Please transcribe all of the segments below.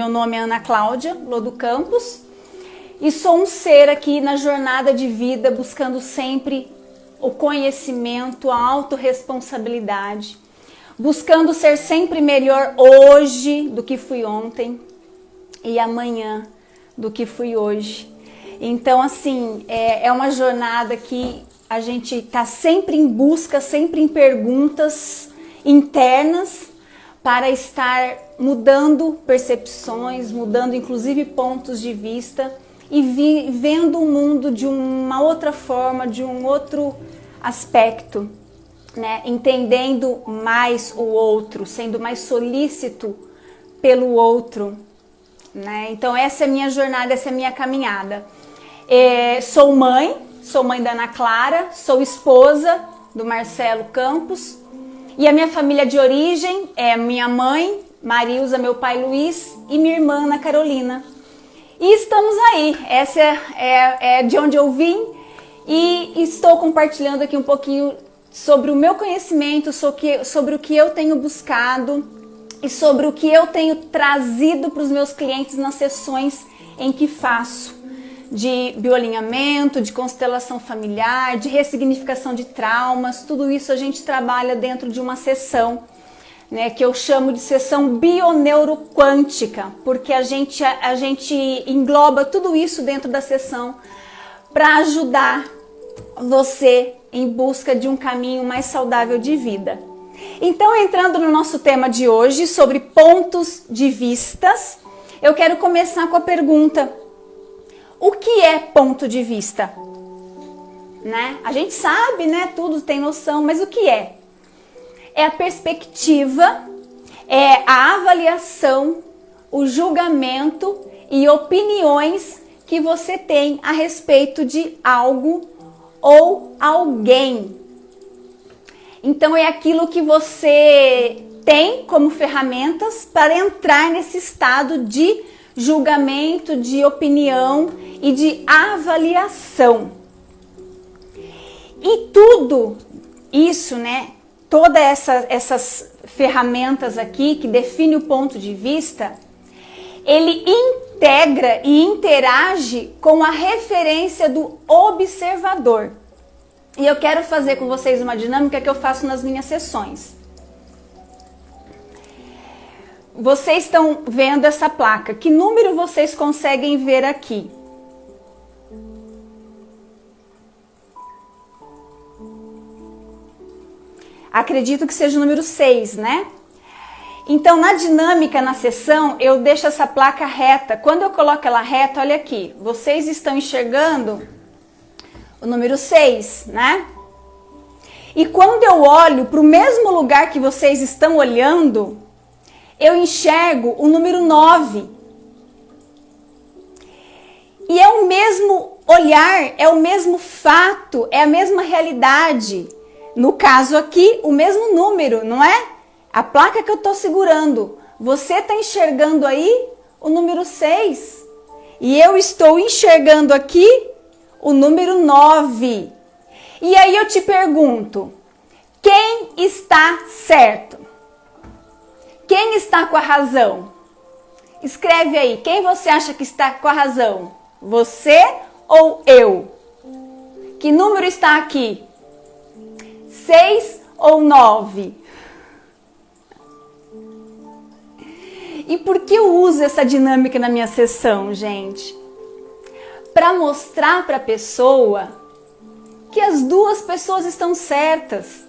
meu nome é Ana Cláudia Lodo Campos e sou um ser aqui na jornada de vida buscando sempre o conhecimento, a autorresponsabilidade, buscando ser sempre melhor hoje do que fui ontem e amanhã do que fui hoje. Então, assim, é uma jornada que a gente está sempre em busca, sempre em perguntas internas para estar mudando percepções, mudando inclusive pontos de vista e vendo o mundo de uma outra forma, de um outro aspecto, né? Entendendo mais o outro, sendo mais solícito pelo outro, né? Então essa é a minha jornada, essa é a minha caminhada. Sou mãe da Ana Clara, sou esposa do Marcelo Campos e a minha família de origem é minha mãe, Marilza, meu pai Luiz e minha irmã Ana Carolina. E estamos aí, essa é de onde eu vim e estou compartilhando aqui um pouquinho sobre o meu conhecimento, sobre o que eu tenho buscado e sobre o que eu tenho trazido para os meus clientes nas sessões em que faço de bioalinhamento, de constelação familiar, de ressignificação de traumas. Tudo isso a gente trabalha dentro de uma sessão, né, que eu chamo de sessão bioneuroquântica, porque a gente engloba tudo isso dentro da sessão para ajudar você em busca de um caminho mais saudável de vida. Então, entrando no nosso tema de hoje sobre pontos de vistas, eu quero começar com a pergunta: o que é ponto de vista? Né? A gente sabe, né? Tudo tem noção, mas o que é? É a perspectiva, é a avaliação, o julgamento e opiniões que você tem a respeito de algo ou alguém. Então é aquilo que você tem como ferramentas para entrar nesse estado de julgamento, de opinião e de avaliação. E tudo isso, né? Todas essas ferramentas aqui que definem o ponto de vista, ele integra e interage com a referência do observador. E eu quero fazer com vocês uma dinâmica que eu faço nas minhas sessões. Vocês estão vendo essa placa. Que número vocês conseguem ver aqui? Acredito que seja o número 6, né? Então, na dinâmica, na sessão, eu deixo essa placa reta. Quando eu coloco ela reta, olha aqui, vocês estão enxergando o número 6, né? E quando eu olho para o mesmo lugar que vocês estão olhando, eu enxergo o número 9. E é o mesmo olhar, é o mesmo fato, é a mesma realidade. No caso aqui, o mesmo número, não é? A placa que eu estou segurando. Você está enxergando aí o número 6. E eu estou enxergando aqui o número 9. E aí eu te pergunto, quem está certo? Quem está com a razão? Escreve aí, quem você acha que está com a razão? Você ou eu? Que número está aqui? 6 ou 9? E por que eu uso essa dinâmica na minha sessão, gente? Para mostrar para a pessoa que as duas pessoas estão certas.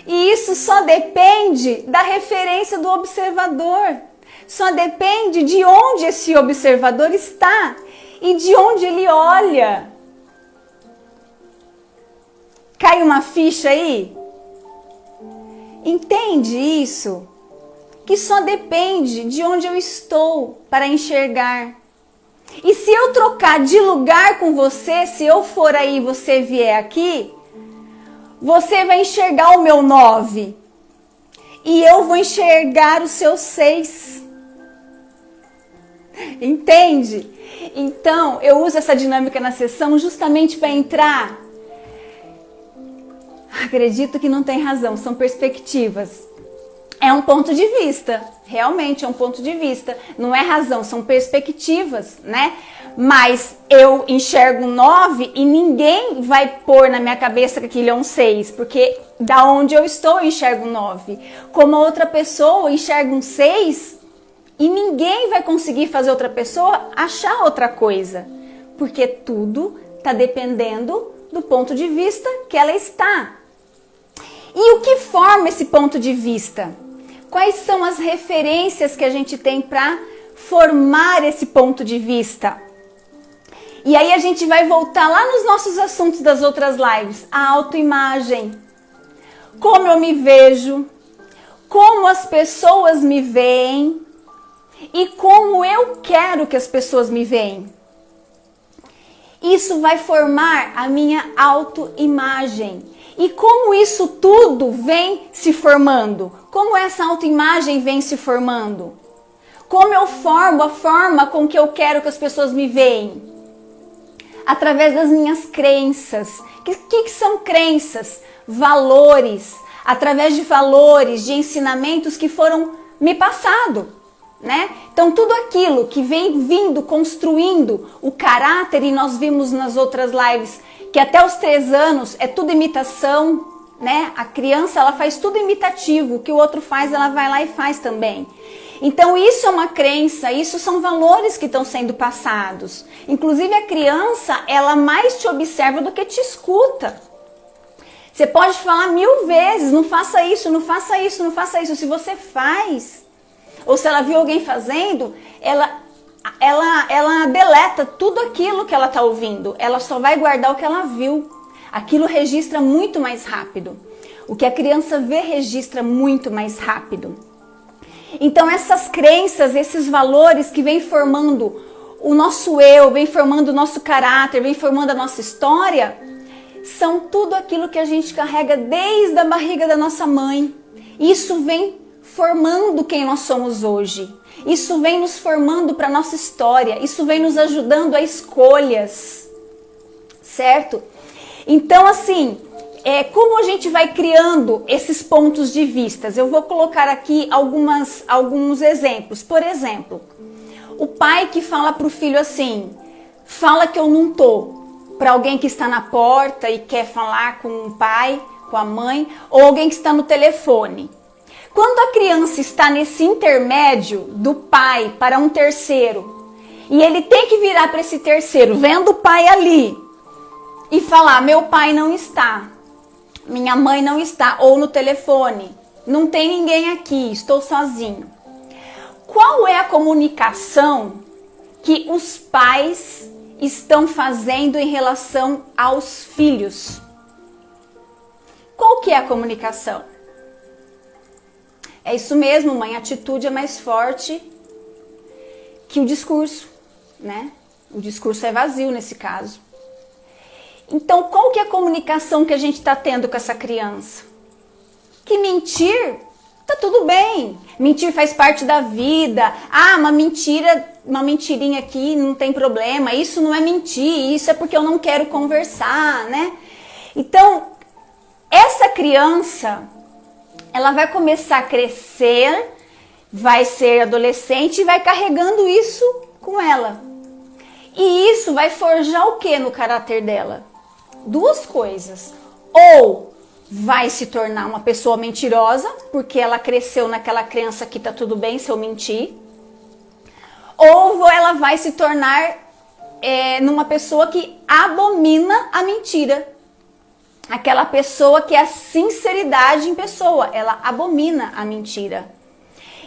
E isso só depende da referência do observador. Só depende de onde esse observador está e de onde ele olha. Cai uma ficha aí? Entende isso? Que só depende de onde eu estou para enxergar. E se eu trocar de lugar com você, se eu for aí e você vier aqui, você vai enxergar o meu 9 e eu vou enxergar o seu 6. Entende? Então, eu uso essa dinâmica na sessão justamente para entrar. Acredito que não tem razão, são perspectivas. É um ponto de vista, realmente é um ponto de vista. Não é razão, são perspectivas, né? Mas eu enxergo um 9 e ninguém vai pôr na minha cabeça que aquilo é um 6, porque da onde eu estou eu enxergo um 9. Como a outra pessoa enxerga um 6 e ninguém vai conseguir fazer outra pessoa achar outra coisa, porque tudo está dependendo do ponto de vista que ela está. E o que forma esse ponto de vista? Quais são as referências que a gente tem para formar esse ponto de vista? E aí a gente vai voltar lá nos nossos assuntos das outras lives. A autoimagem. Como eu me vejo, como as pessoas me veem e como eu quero que as pessoas me veem. Isso vai formar a minha autoimagem. E como isso tudo vem se formando? Como essa autoimagem vem se formando? Como eu formo a forma com que eu quero que as pessoas me veem? Através das minhas crenças. O que são crenças? Valores. Através de valores, de ensinamentos que foram me passados, né? Então tudo aquilo que vem vindo, construindo o caráter, e nós vimos nas outras lives que até os 3 anos é tudo imitação, né? A criança, ela faz tudo imitativo, o que o outro faz, ela vai lá e faz também. Então isso é uma crença, isso são valores que estão sendo passados. Inclusive a criança, ela mais te observa do que te escuta. Você pode falar 1000 vezes, não faça isso, não faça isso, não faça isso. Se você faz, ou se ela viu alguém fazendo, ela deleta tudo aquilo que ela está ouvindo. Ela só vai guardar o que ela viu. Aquilo registra muito mais rápido. O que a criança vê registra muito mais rápido. Então essas crenças, esses valores que vêm formando o nosso eu, vêm formando o nosso caráter, vêm formando a nossa história, são tudo aquilo que a gente carrega desde a barriga da nossa mãe. Isso vem formando quem nós somos hoje. Isso vem nos formando para a nossa história. Isso vem nos ajudando a escolhas. Certo? Então, assim, como a gente vai criando esses pontos de vistas? Eu vou colocar aqui alguns exemplos. Por exemplo, o pai que fala para o filho assim, fala que eu não tô. Para alguém que está na porta e quer falar com o pai, com a mãe, ou alguém que está no telefone. Quando a criança está nesse intermédio do pai para um terceiro, e ele tem que virar para esse terceiro, vendo o pai ali, e falar, meu pai não está, minha mãe não está, ou no telefone, não tem ninguém aqui, estou sozinho. Qual é a comunicação que os pais estão fazendo em relação aos filhos? Qual que é a comunicação? É isso mesmo, mãe, a atitude é mais forte que o discurso, né? O discurso é vazio nesse caso. Então, qual que é a comunicação que a gente está tendo com essa criança? Que mentir, tá tudo bem. Mentir faz parte da vida. Ah, uma mentirinha aqui, não tem problema. Isso não é mentir, isso é porque eu não quero conversar, né? Então, essa criança, ela vai começar a crescer, vai ser adolescente e vai carregando isso com ela. E isso vai forjar o que no caráter dela? 2 coisas. Ou vai se tornar uma pessoa mentirosa, porque ela cresceu naquela crença que tá tudo bem se eu mentir. Ou ela vai se tornar numa pessoa que abomina a mentira. Aquela pessoa que é a sinceridade em pessoa, ela abomina a mentira.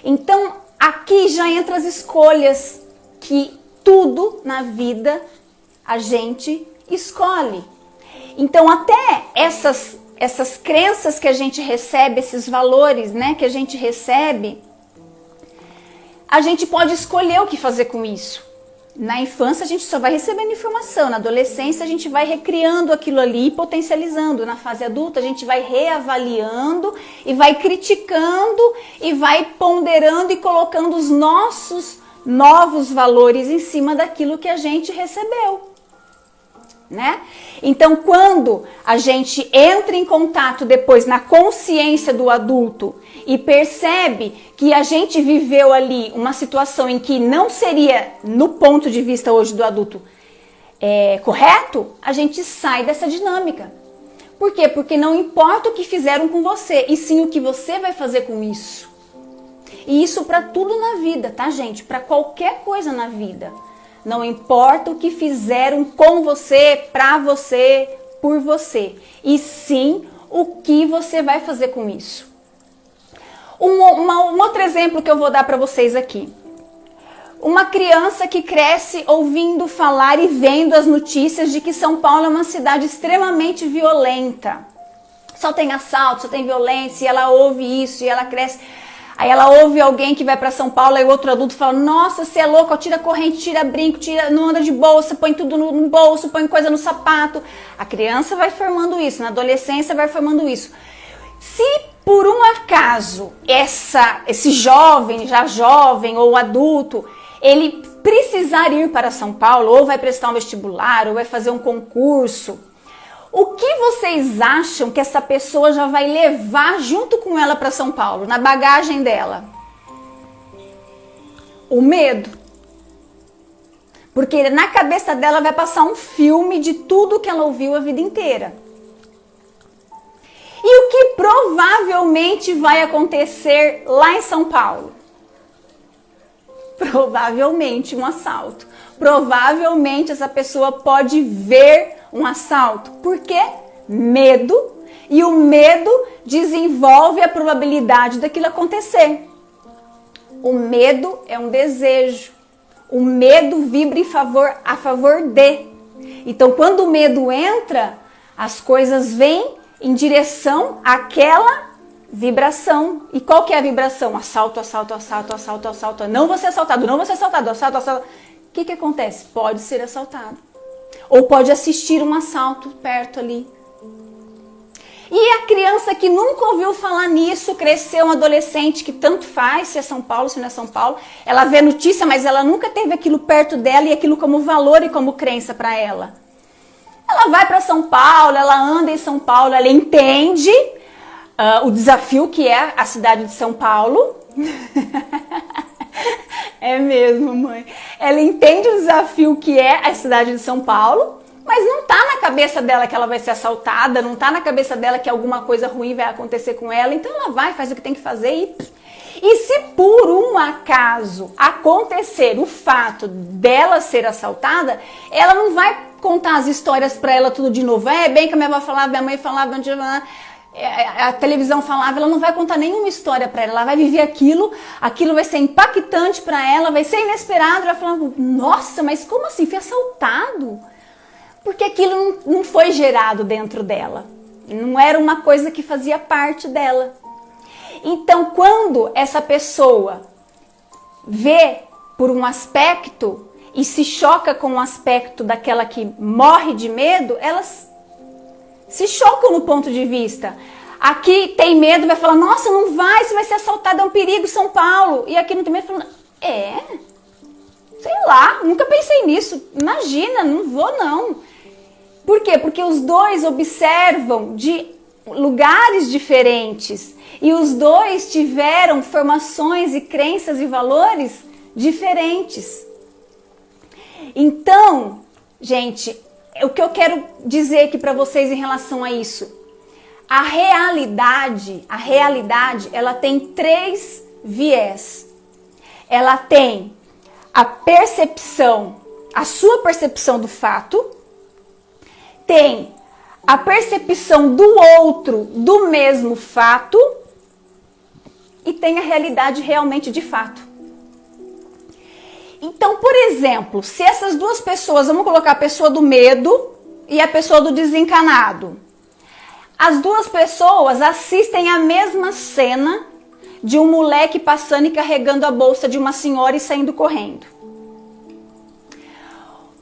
Então, aqui já entra as escolhas que tudo na vida a gente escolhe. Então, até essas crenças que a gente recebe, esses valores, né, que a gente recebe, a gente pode escolher o que fazer com isso. Na infância a gente só vai recebendo informação, na adolescência a gente vai recriando aquilo ali e potencializando. Na fase adulta a gente vai reavaliando e vai criticando e vai ponderando e colocando os nossos novos valores em cima daquilo que a gente recebeu. né? Então, quando a gente entra em contato depois na consciência do adulto e percebe que a gente viveu ali uma situação em que não seria, no ponto de vista hoje do adulto, correto, a gente sai dessa dinâmica. Por quê? Porque não importa o que fizeram com você, e sim o que você vai fazer com isso. E isso para tudo na vida, tá, gente? Para qualquer coisa na vida. Não importa o que fizeram com você, pra você, por você. E sim o que você vai fazer com isso. Um outro exemplo que eu vou dar para vocês aqui. Uma criança que cresce ouvindo falar e vendo as notícias de que São Paulo é uma cidade extremamente violenta. Só tem assalto, só tem violência, e ela ouve isso, e ela cresce. Aí ela ouve alguém que vai para São Paulo, e outro adulto fala, nossa, você é louco, tira corrente, tira brinco, não anda de bolsa, põe tudo no bolso, põe coisa no sapato. A criança vai formando isso, na adolescência vai formando isso. Se por um acaso esse jovem, já jovem ou adulto, ele precisar ir para São Paulo, ou vai prestar um vestibular, ou vai fazer um concurso, o que vocês acham que essa pessoa já vai levar junto com ela para São Paulo, na bagagem dela? O medo. Porque na cabeça dela vai passar um filme de tudo que ela ouviu a vida inteira. E o que provavelmente vai acontecer lá em São Paulo? Provavelmente um assalto. Provavelmente essa pessoa pode ver um assalto. Por quê? Medo. E o medo desenvolve a probabilidade daquilo acontecer. O medo é um desejo. O medo vibra a favor de. Então, quando o medo entra, as coisas vêm em direção àquela vibração. E qual que é a vibração? Assalto, assalto, assalto, assalto, assalto. Não vou ser assaltado, não vou ser assaltado, assalto, assalto. O que acontece? Pode ser assaltado. Ou pode assistir um assalto perto ali. E a criança que nunca ouviu falar nisso, cresceu um adolescente que tanto faz, se é São Paulo, se não é São Paulo, ela vê notícia, mas ela nunca teve aquilo perto dela e aquilo como valor e como crença para ela. Ela vai para São Paulo, ela anda em São Paulo, ela entende o desafio que é a cidade de São Paulo. É mesmo, mãe. Ela entende o desafio que é a cidade de São Paulo, mas não tá na cabeça dela que ela vai ser assaltada, não tá na cabeça dela que alguma coisa ruim vai acontecer com ela, então ela vai, faz o que tem que fazer e se por um acaso acontecer o fato dela ser assaltada, ela não vai contar as histórias pra ela tudo de novo. É bem que a minha avó falava, minha mãe falava, a televisão falava, ela não vai contar nenhuma história pra ela vai viver aquilo vai ser impactante pra ela, vai ser inesperado, ela vai falar, nossa, mas como assim, foi assaltado? Porque aquilo não foi gerado dentro dela, não era uma coisa que fazia parte dela. Então, quando essa pessoa vê por um aspecto e se choca com o aspecto daquela que morre de medo, elas se chocam no ponto de vista. Aqui tem medo, vai falar, nossa, não vai, você vai ser assaltado, é um perigo, São Paulo. E aqui não tem medo, fala, sei lá, nunca pensei nisso, imagina, não vou não. Por quê? Porque os dois observam de lugares diferentes e os dois tiveram formações e crenças e valores diferentes. Então, gente, o que eu quero dizer aqui para vocês em relação a isso, a realidade, ela tem 3 viés. Ela tem a percepção, a sua percepção do fato, tem a percepção do outro do mesmo fato e tem a realidade realmente de fato. Então, por exemplo, se essas duas pessoas, vamos colocar a pessoa do medo e a pessoa do desencanado, as duas pessoas assistem a mesma cena de um moleque passando e carregando a bolsa de uma senhora e saindo correndo.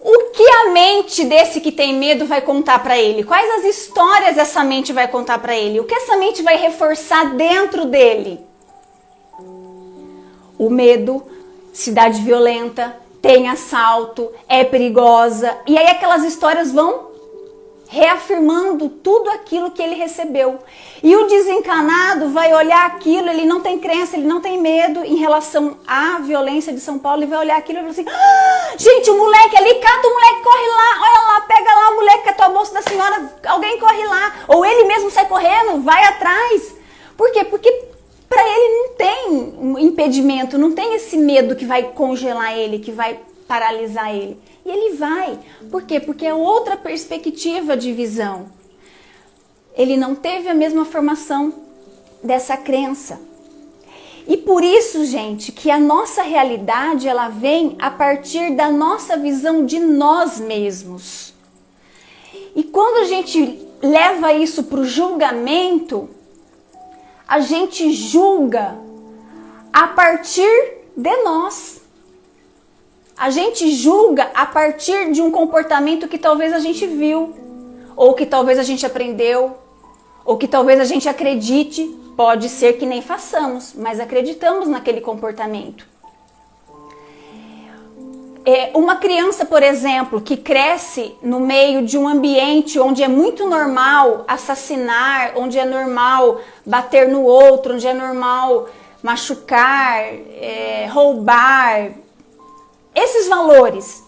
O que a mente desse que tem medo vai contar para ele? Quais as histórias essa mente vai contar para ele? O que essa mente vai reforçar dentro dele? O medo, cidade violenta, tem assalto, é perigosa. E aí aquelas histórias vão reafirmando tudo aquilo que ele recebeu. E o desencanado vai olhar aquilo, ele não tem crença, ele não tem medo em relação à violência de São Paulo, ele vai olhar aquilo e vai falar assim, gente, o moleque ali, cata o moleque, corre lá, olha lá, pega lá o moleque, catou a bolsa da senhora, alguém corre lá, ou ele mesmo sai correndo, vai atrás. Por quê? Porque para ele não tem impedimento, não tem esse medo que vai congelar ele, que vai paralisar ele. E ele vai. Por quê? Porque é outra perspectiva de visão. Ele não teve a mesma formação dessa crença. E por isso, gente, que a nossa realidade, ela vem a partir da nossa visão de nós mesmos. E quando a gente leva isso para o julgamento, a gente julga a partir de nós. A gente julga a partir de um comportamento que talvez a gente viu, ou que talvez a gente aprendeu, ou que talvez a gente acredite. Pode ser que nem façamos, mas acreditamos naquele comportamento. Uma criança, por exemplo, que cresce no meio de um ambiente onde é muito normal assassinar, onde é normal bater no outro, onde é normal machucar, roubar, esses valores,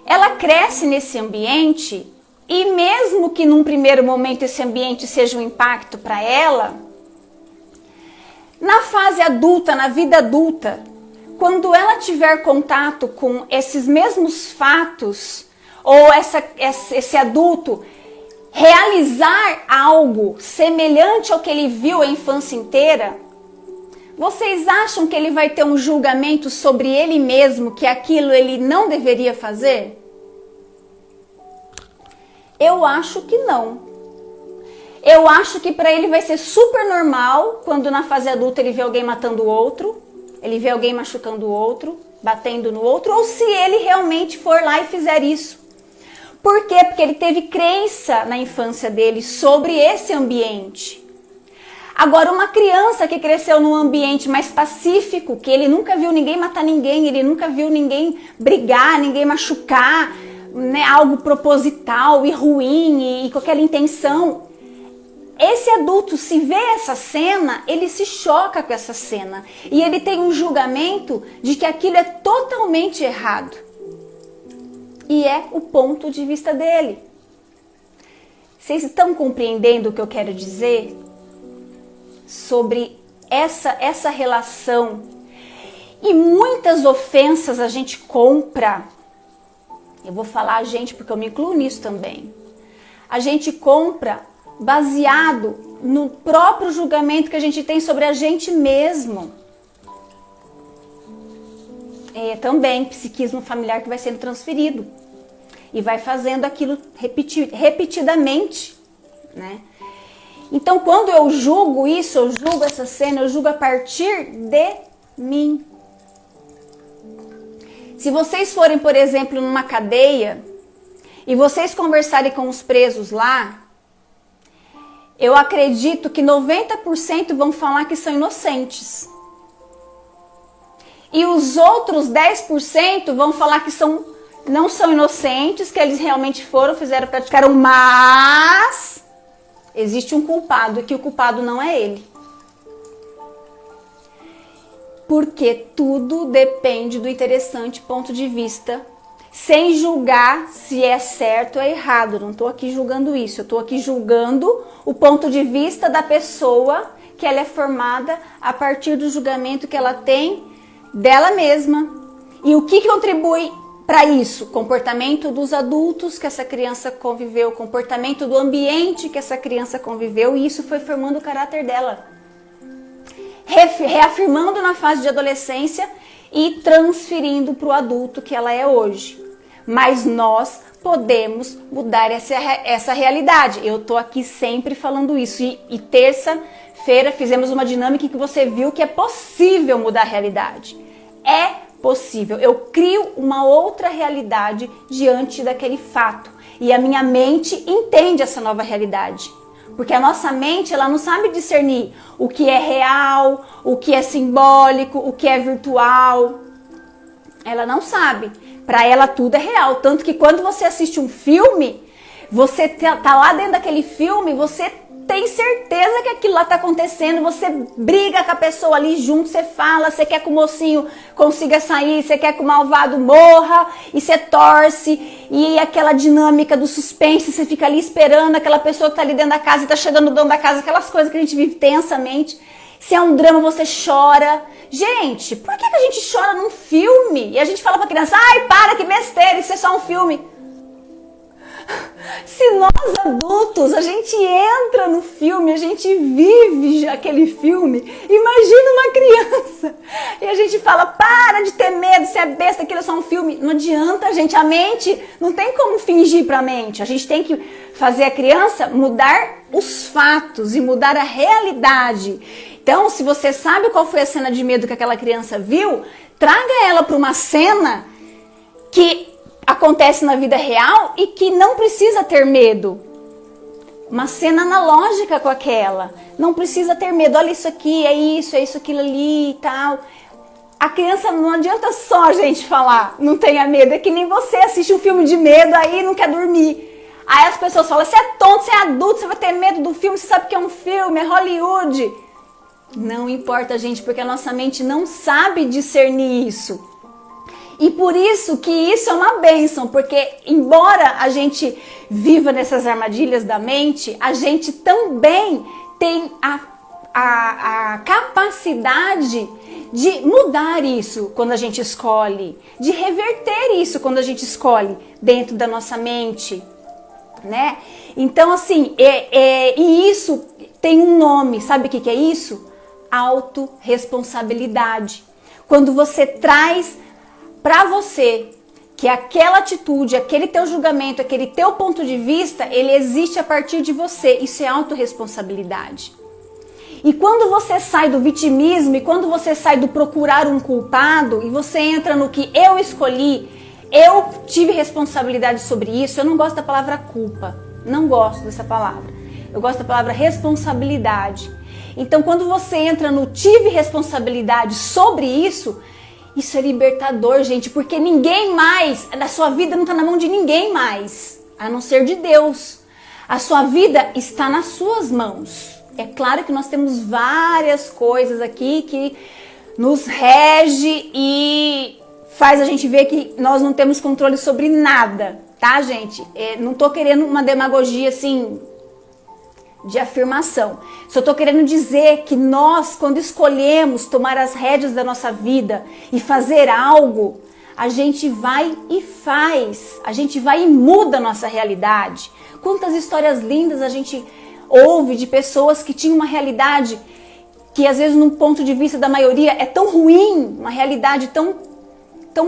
ela cresce nesse ambiente e mesmo que num primeiro momento esse ambiente seja um impacto para ela, na fase adulta, na vida adulta, quando ela tiver contato com esses mesmos fatos, ou esse adulto realizar algo semelhante ao que ele viu a infância inteira, vocês acham que ele vai ter um julgamento sobre ele mesmo, que aquilo ele não deveria fazer? Eu acho que não. Eu acho que para ele vai ser super normal quando na fase adulta ele vê alguém matando o outro, ele vê alguém machucando o outro, batendo no outro, ou se ele realmente for lá e fizer isso. Por quê? Porque ele teve crença na infância dele sobre esse ambiente. Agora, uma criança que cresceu num ambiente mais pacífico, que ele nunca viu ninguém matar ninguém, ele nunca viu ninguém brigar, ninguém machucar, né, algo proposital e ruim e com aquela intenção. Esse adulto, se vê essa cena, ele se choca com essa cena. E ele tem um julgamento de que aquilo é totalmente errado. E é o ponto de vista dele. Vocês estão compreendendo o que eu quero dizer? Sobre essa relação. E muitas ofensas a gente compra. Eu vou falar a gente porque eu me incluo nisso também. A gente compra baseado no próprio julgamento que a gente tem sobre a gente mesmo. É também psiquismo familiar que vai sendo transferido. E vai fazendo aquilo repetidamente, né? Então, quando eu julgo isso, eu julgo essa cena, eu julgo a partir de mim. Se vocês forem, por exemplo, numa cadeia e vocês conversarem com os presos lá, eu acredito que 90% vão falar que são inocentes. E os outros 10% vão falar que não são inocentes, que eles realmente praticaram, mas existe um culpado e que o culpado não é ele. Porque tudo depende do interessante ponto de vista, sem julgar se é certo ou errado. Eu não estou aqui julgando isso, eu estou aqui julgando o ponto de vista da pessoa, que ela é formada a partir do julgamento que ela tem dela mesma. E o que contribui para isso? Comportamento dos adultos que essa criança conviveu, comportamento do ambiente que essa criança conviveu, e isso foi formando o caráter dela. Reafirmando na fase de adolescência e transferindo para o adulto que ela é hoje. Mas nós podemos mudar essa realidade. Eu estou aqui sempre falando isso. E terça-feira fizemos uma dinâmica que você viu que é possível mudar a realidade. É possível. Eu crio uma outra realidade diante daquele fato. E a minha mente entende essa nova realidade. Porque a nossa mente, ela não sabe discernir o que é real, o que é simbólico, o que é virtual. Ela não sabe. Para ela tudo é real. Tanto que quando você assiste um filme, Você tá lá dentro daquele filme, você tem certeza que aquilo lá tá acontecendo, você briga com a pessoa ali junto, você fala, você quer que o mocinho consiga sair, você quer que o malvado morra, e você torce, e aquela dinâmica do suspense, você fica ali esperando aquela pessoa que tá ali dentro da casa e tá chegando o dono da casa, aquelas coisas que a gente vive tensamente. Se é um drama, você chora. Gente, por que a gente chora num filme? E a gente fala pra criança, ai, para, que besteira, isso é só um filme. Se nós adultos, a gente entra no filme, a gente vive aquele filme, imagina uma criança. E a gente fala, para de ter medo, se é besta, aquilo é só um filme. Não adianta, gente, a mente, não tem como fingir pra mente. A gente tem que fazer a criança mudar os fatos e mudar a realidade. Então, se você sabe qual foi a cena de medo que aquela criança viu, traga ela para uma cena que acontece na vida real e que não precisa ter medo. Uma cena analógica com aquela. Não precisa ter medo. Olha isso aqui, é isso, aquilo ali e tal. A criança, não adianta só a gente falar, não tenha medo. É que nem você assiste um filme de medo aí não quer dormir. Aí as pessoas falam, você é tonto, você é adulto, você vai ter medo do filme, você sabe que é um filme, é Hollywood. Não importa, gente, porque a nossa mente não sabe discernir isso. E por isso que isso é uma bênção, porque embora a gente viva nessas armadilhas da mente, a gente também tem a capacidade de mudar isso quando a gente escolhe, de reverter isso quando a gente escolhe dentro da nossa mente, né? Então, assim, e isso tem um nome, sabe o que é isso? Autorresponsabilidade. Quando você traz para você que aquela atitude, aquele teu julgamento, aquele teu ponto de vista, ele existe a partir de você. Isso é autorresponsabilidade. E quando você sai do vitimismo e quando você sai do procurar um culpado e você entra no que eu escolhi, eu tive responsabilidade sobre isso, eu não gosto da palavra culpa, não gosto dessa palavra. Eu gosto da palavra responsabilidade. Então, quando você entra no tive responsabilidade sobre isso é libertador, gente, porque ninguém mais, a sua vida não está na mão de ninguém mais, a não ser de Deus. A sua vida está nas suas mãos. É claro que nós temos várias coisas aqui que nos rege e faz a gente ver que nós não temos controle sobre nada, tá, gente? Não tô querendo uma demagogia assim de afirmação. Só tô querendo dizer que nós, quando escolhemos tomar as rédeas da nossa vida e fazer algo, a gente vai e faz, a gente vai e muda a nossa realidade. Quantas histórias lindas a gente ouve de pessoas que tinham uma realidade que às vezes, num ponto de vista da maioria, é tão ruim, uma realidade tão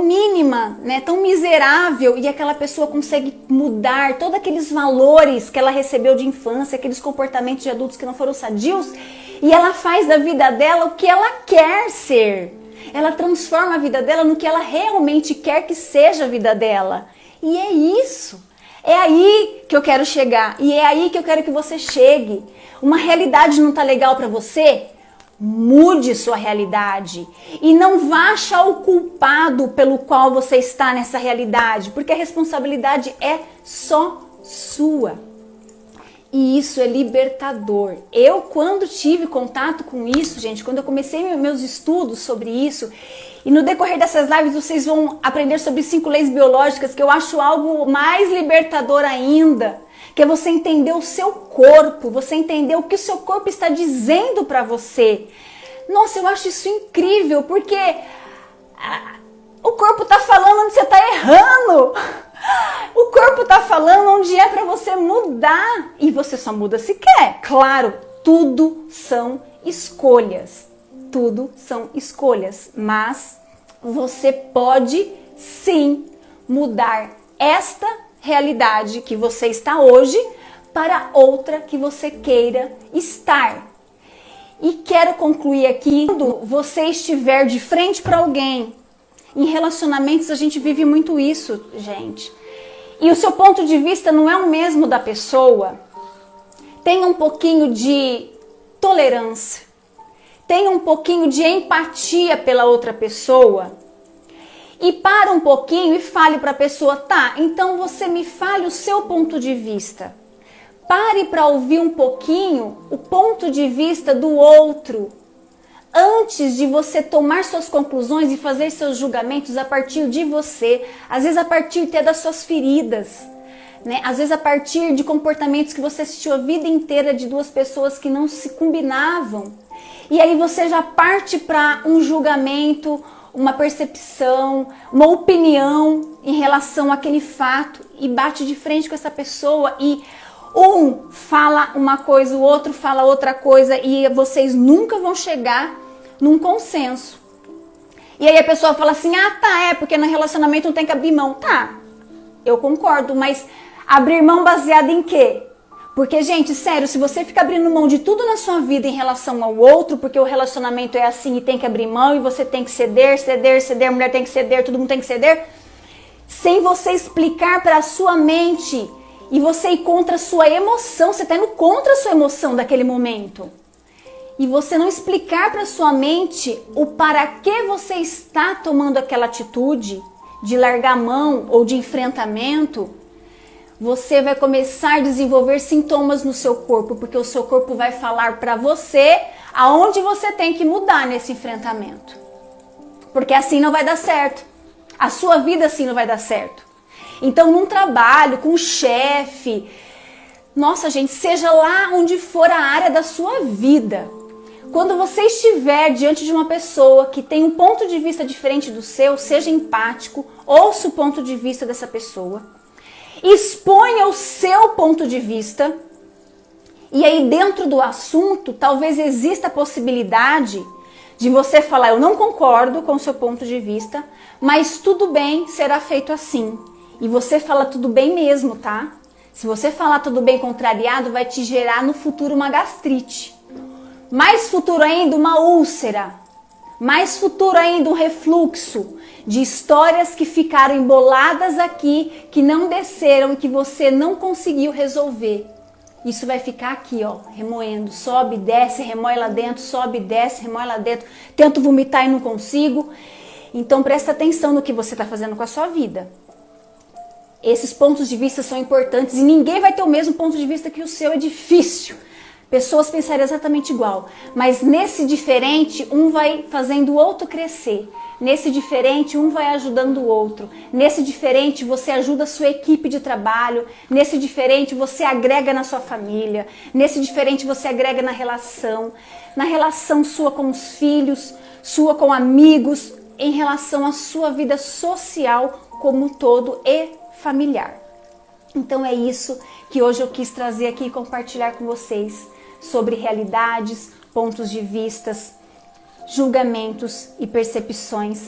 mínima, né, tão miserável, e aquela pessoa consegue mudar todos aqueles valores que ela recebeu de infância, aqueles comportamentos de adultos que não foram sadios, e ela faz da vida dela o que ela quer ser. Ela transforma a vida dela no que ela realmente quer que seja a vida dela. E é isso. É aí que eu quero chegar. E é aí que eu quero que você chegue. Uma realidade não tá legal para você? Mude sua realidade e não vá achar o culpado pelo qual você está nessa realidade, porque a responsabilidade é só sua. E isso é libertador. Eu, quando tive contato com isso, gente, quando eu comecei meus estudos sobre isso, e no decorrer dessas lives vocês vão aprender sobre 5 leis biológicas, que eu acho algo mais libertador ainda, que é você entender o seu corpo, você entender o que o seu corpo está dizendo para você. Nossa, eu acho isso incrível, porque o corpo está falando onde você está errando. O corpo está falando onde é para você mudar. E você só muda se quer. Claro, tudo são escolhas. Tudo são escolhas. Mas você pode sim mudar esta realidade que você está hoje para outra que você queira estar. E quero concluir aqui, quando você estiver de frente para alguém, em relacionamentos a gente vive muito isso, gente. E o seu ponto de vista não é o mesmo da pessoa. Tenha um pouquinho de tolerância. Tenha um pouquinho de empatia pela outra pessoa. E para um pouquinho e fale para a pessoa, tá, então você me fale o seu ponto de vista. Pare para ouvir um pouquinho o ponto de vista do outro, antes de você tomar suas conclusões e fazer seus julgamentos a partir de você, às vezes a partir até das suas feridas, né? Às vezes a partir de comportamentos que você assistiu a vida inteira de duas pessoas que não se combinavam. E aí você já parte para um julgamento, uma percepção, uma opinião em relação àquele fato e bate de frente com essa pessoa e um fala uma coisa, o outro fala outra coisa e vocês nunca vão chegar num consenso. E aí a pessoa fala assim, ah tá, é porque no relacionamento não tem que abrir mão. Tá, eu concordo, mas abrir mão baseado em quê? Porque, gente, sério, se você fica abrindo mão de tudo na sua vida em relação ao outro, porque o relacionamento é assim e tem que abrir mão e você tem que ceder, a mulher tem que ceder, todo mundo tem que ceder, sem você explicar para a sua mente e você ir contra a sua emoção, você está indo contra a sua emoção daquele momento. E você não explicar para a sua mente o para que você está tomando aquela atitude de largar a mão ou de enfrentamento, você vai começar a desenvolver sintomas no seu corpo, porque o seu corpo vai falar para você aonde você tem que mudar nesse enfrentamento. Porque assim não vai dar certo. A sua vida assim não vai dar certo. Então, num trabalho, com um chefe, nossa gente, seja lá onde for a área da sua vida, quando você estiver diante de uma pessoa que tem um ponto de vista diferente do seu, seja empático, ouça o ponto de vista dessa pessoa, exponha o seu ponto de vista, e aí dentro do assunto, talvez exista a possibilidade de você falar, eu não concordo com o seu ponto de vista, mas tudo bem, será feito assim. E você fala tudo bem mesmo, tá? Se você falar tudo bem contrariado, vai te gerar no futuro uma gastrite. Mais futuro ainda, uma úlcera. Mais futuro ainda, um refluxo de histórias que ficaram emboladas aqui, que não desceram e que você não conseguiu resolver. Isso vai ficar aqui, ó, remoendo. Sobe, desce, remoe lá dentro, sobe, desce, remoe lá dentro. Tento vomitar e não consigo. Então presta atenção no que você está fazendo com a sua vida. Esses pontos de vista são importantes e ninguém vai ter o mesmo ponto de vista que o seu, é difícil. Pessoas pensarem exatamente igual, mas nesse diferente, um vai fazendo o outro crescer. Nesse diferente, um vai ajudando o outro. Nesse diferente, você ajuda a sua equipe de trabalho. Nesse diferente, você agrega na sua família. Nesse diferente, você agrega na relação sua com os filhos, sua com amigos, em relação à sua vida social como um todo e familiar. Então é isso que hoje eu quis trazer aqui e compartilhar com vocês sobre realidades, pontos de vistas, julgamentos e percepções